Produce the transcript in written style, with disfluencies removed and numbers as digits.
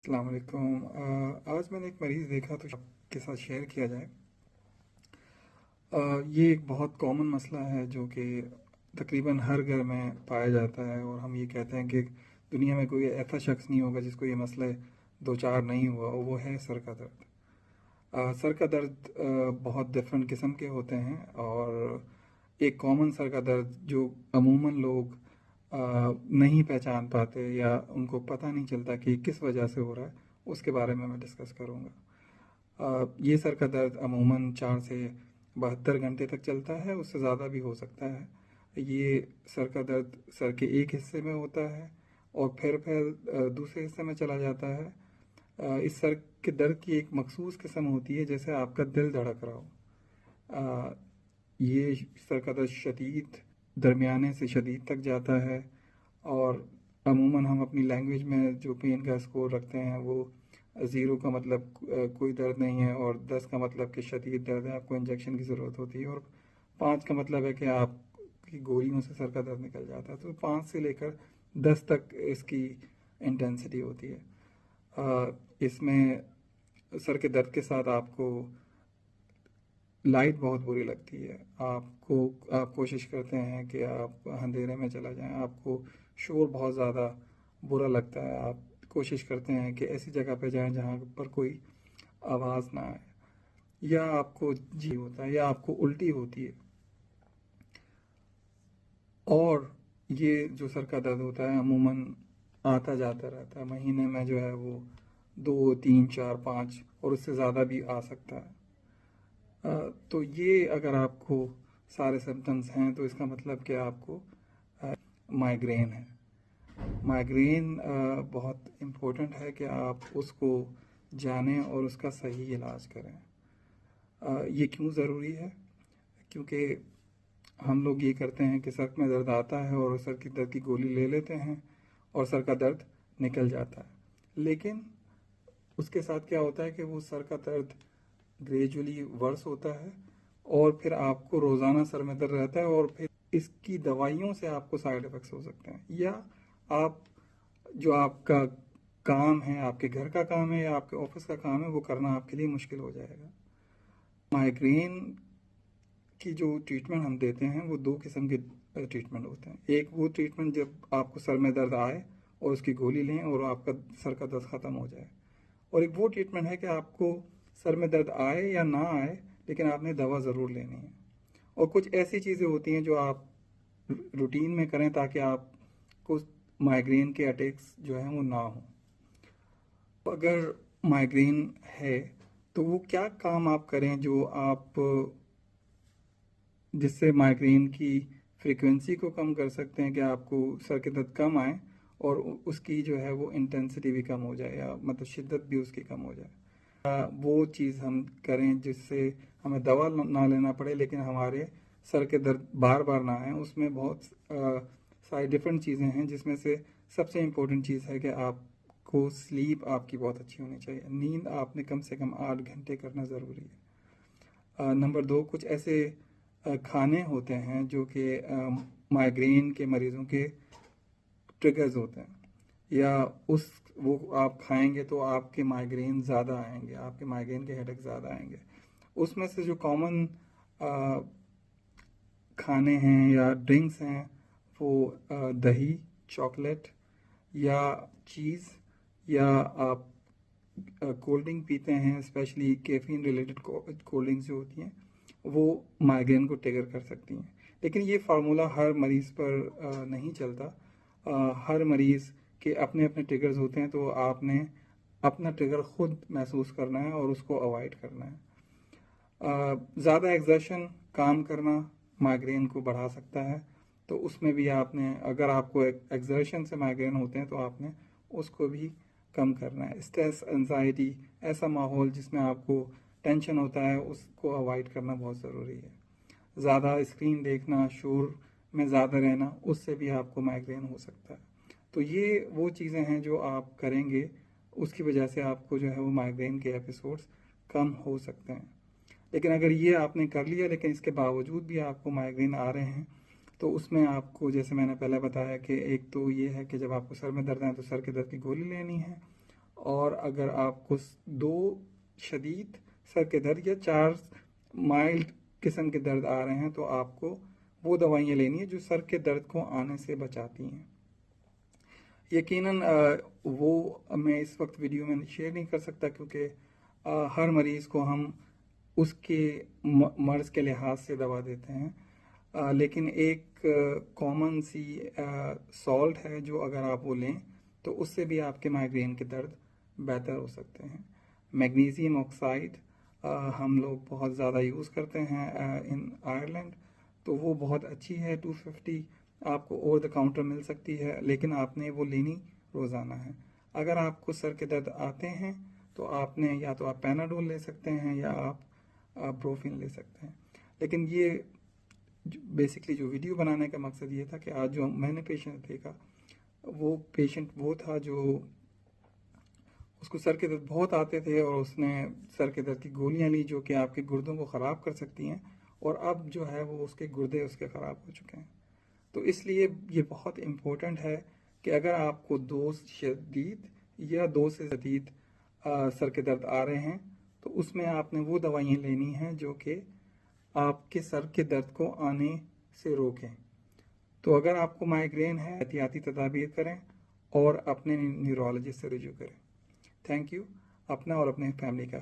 अस्सलाम वालेकुम। आज मैंने एक मरीज़ देखा तो आपके साथ शेयर किया जाए। ये एक बहुत कॉमन मसला है जो कि तकरीबन हर घर में पाया जाता है, और हम ये कहते हैं कि दुनिया में कोई ऐसा शख्स नहीं होगा जिसको ये मसला दो चार नहीं हुआ, और वो है सर का दर्द। सर का दर्द बहुत डिफरेंट किस्म के होते हैं, और एक कॉमन सर का दर्द जो अमूमन लोग नहीं पहचान पाते या उनको पता नहीं चलता कि किस वजह से हो रहा है, उसके बारे में मैं डिस्कस करूँगा। ये सर का दर्द अमूमन 4 से 72 घंटे तक चलता है, उससे ज़्यादा भी हो सकता है। ये सर का दर्द सर के एक हिस्से में होता है और फिर दूसरे हिस्से में चला जाता है। इस सर के दर्द की एक मखसूस किस्म होती है, जैसे आपका दिल धड़क रहा हो। अ, ये सर का दर्द शदीद दरमियाने से शदीद तक जाता है, और अमूमन हम अपनी लैंग्वेज में जो पेन का स्कोर रखते हैं वो 0 का मतलब कोई दर्द नहीं है, और 10 का मतलब कि शदीद दर्द है, आपको इंजेक्शन की ज़रूरत होती है, और 5 का मतलब है कि आपकी गोलियों से सर का दर्द निकल जाता है। तो 5 से लेकर 10 तक इसकी इंटेंसिटी होती है। इसमें सर के दर्द के साथ आपको लाइट बहुत बुरी लगती है। आप कोशिश करते हैं कि आप अंधेरे में चला जाएं, आपको शोर बहुत ज़्यादा बुरा लगता है, आप कोशिश करते हैं कि ऐसी जगह पे जाएं जहाँ पर कोई आवाज़ ना आए, या आपको जी होता है या आपको उल्टी होती है। और ये जो सर का दर्द होता है अमूमन आता जाता रहता है, महीने में जो है वो 2 3 4 5 और उससे ज़्यादा भी आ सकता है। तो ये अगर आपको सारे सिम्टम्स हैं तो इसका मतलब कि आपको माइग्रेन है। माइग्रेन बहुत इम्पोर्टेंट है कि आप उसको जानें और उसका सही इलाज करें। ये क्यों ज़रूरी है? क्योंकि हम लोग ये करते हैं कि सर में दर्द आता है और सर की दर्द की गोली ले लेते हैं और सर का दर्द निकल जाता है, लेकिन उसके साथ क्या होता है कि वो सर का दर्द ग्रेजुअली वर्स होता है, और फिर आपको रोज़ाना सर में दर्द रहता है, और फिर इसकी दवाइयों से आपको साइड इफ़ेक्ट्स हो सकते हैं, या आप जो आपका काम है, आपके घर का काम है या आपके ऑफिस का काम है, वो करना आपके लिए मुश्किल हो जाएगा। माइग्रेन की जो ट्रीटमेंट हम देते हैं वो दो किस्म के ट्रीटमेंट होते हैं। एक वो ट्रीटमेंट जब आपको सर में दर्द आए और उसकी गोली लें और आपका सर का दर्द ख़त्म हो जाए, और एक वो ट्रीटमेंट है कि आपको सर में दर्द आए या ना आए, लेकिन आपने दवा ज़रूर लेनी है। और कुछ ऐसी चीज़ें होती हैं जो आप रूटीन में करें ताकि आपको माइग्रेन के अटैक्स जो हैं वो ना हो। अगर माइग्रेन है तो वो क्या काम आप करें जो आप जिससे माइग्रेन की फ्रीक्वेंसी को कम कर सकते हैं कि आपको सर के दर्द कम आए और उसकी जो है वो इंटेंसिटी भी कम हो जाए, या मतलब शिद्दत भी उसकी कम हो जाए। वो चीज़ हम करें जिससे हमें दवा ना लेना पड़े, लेकिन हमारे सर के दर्द बार बार ना आए। उसमें बहुत सारी डिफरेंट चीज़ें हैं, जिसमें से सबसे इम्पोर्टेंट चीज़ है कि आपको स्लीप आपकी बहुत अच्छी होनी चाहिए। नींद आपने कम से कम 8 घंटे करना ज़रूरी है। नंबर 2, कुछ ऐसे खाने होते हैं जो कि माइग्रेन के मरीज़ों के ट्रिगर्स होते हैं, या उस वो आप खाएंगे तो आपके माइग्रेन ज़्यादा आएंगे, आपके माइग्रेन के हेडेक ज़्यादा आएंगे। उसमें से जो कॉमन खाने हैं या ड्रिंक्स हैं वो दही, चॉकलेट या चीज़, या आप कोल्ड ड्रिंक पीते हैं, specially caffeine related cold drinks जो होती हैं वो माइग्रेन को ट्रिगर कर सकती हैं। लेकिन ये फार्मूला हर मरीज़ पर नहीं चलता। हर मरीज़ के अपने अपने ट्रिगर्स होते हैं, तो आपने अपना ट्रिगर खुद महसूस करना है और उसको अवॉइड करना है। ज़्यादा एग्जर्शन, काम करना माइग्रेन को बढ़ा सकता है, तो उसमें भी आपने, अगर आपको एग्जर्शन से माइग्रेन होते हैं तो आपने उसको भी कम करना है। स्ट्रेस, एंजाइटी, ऐसा माहौल जिसमें आपको टेंशन होता है, उसको अवॉइड करना बहुत ज़रूरी है। ज़्यादा स्क्रीन देखना, शोर में ज़्यादा रहना, उससे भी आपको माइग्रेन हो सकता है। तो ये वो चीज़ें हैं जो आप करेंगे, उसकी वजह से आपको जो है वो माइग्रेन के एपिसोड्स कम हो सकते हैं। लेकिन अगर ये आपने कर लिया लेकिन इसके बावजूद भी आपको माइग्रेन आ रहे हैं, तो उसमें आपको, जैसे मैंने पहले बताया, कि एक तो ये है कि जब आपको सर में दर्द है तो सर के दर्द की गोली लेनी है, और अगर आपको 2 शदीद सर के दर्द या 4 माइल्ड किस्म के दर्द आ रहे हैं तो आपको वो दवाइयाँ लेनी है जो सर के दर्द को आने से बचाती हैं। यकीनन वो मैं इस वक्त वीडियो में शेयर नहीं कर सकता क्योंकि हर मरीज़ को हम उसके मर्ज़ के लिहाज से दवा देते हैं, लेकिन एक कॉमन सी सॉल्ट है जो अगर आप वो लें तो उससे भी आपके माइग्रेन के दर्द बेहतर हो सकते हैं। मैग्नीशियम ऑक्साइड हम लोग बहुत ज़्यादा यूज़ करते हैं इन आयरलैंड, तो वो बहुत अच्छी है। 250 आपको ओवर द काउंटर मिल सकती है, लेकिन आपने वो लेनी रोज़ाना है। अगर आपको सर के दर्द आते हैं तो आपने या तो आप पैनाडोल ले सकते हैं या आप ब्रोफिन ले सकते हैं। लेकिन ये बेसिकली जो वीडियो बनाने का मकसद ये था कि आज जो मैंने पेशेंट देखा वो पेशेंट वो था जो उसको सर के दर्द बहुत आते थे और उसने सर के दर्द की गोलियां ली जो कि आपके गुर्दों को ख़राब कर सकती हैं, और अब जो है वो उसके गुर्दे उसके ख़राब हो चुके हैं। तो इसलिए ये बहुत इम्पोर्टेंट है कि अगर आपको 2 शदीद या 2 से ज़दीद सर के दर्द आ रहे हैं तो उसमें आपने वो दवाइयाँ लेनी हैं जो कि आपके सर के दर्द को आने से रोकें। तो अगर आपको माइग्रेन है एहतियाती तदाबीर करें और अपने न्यूरोलॉजिस्ट से रुजू करें। Thank you. अपना और अपने फैमिली का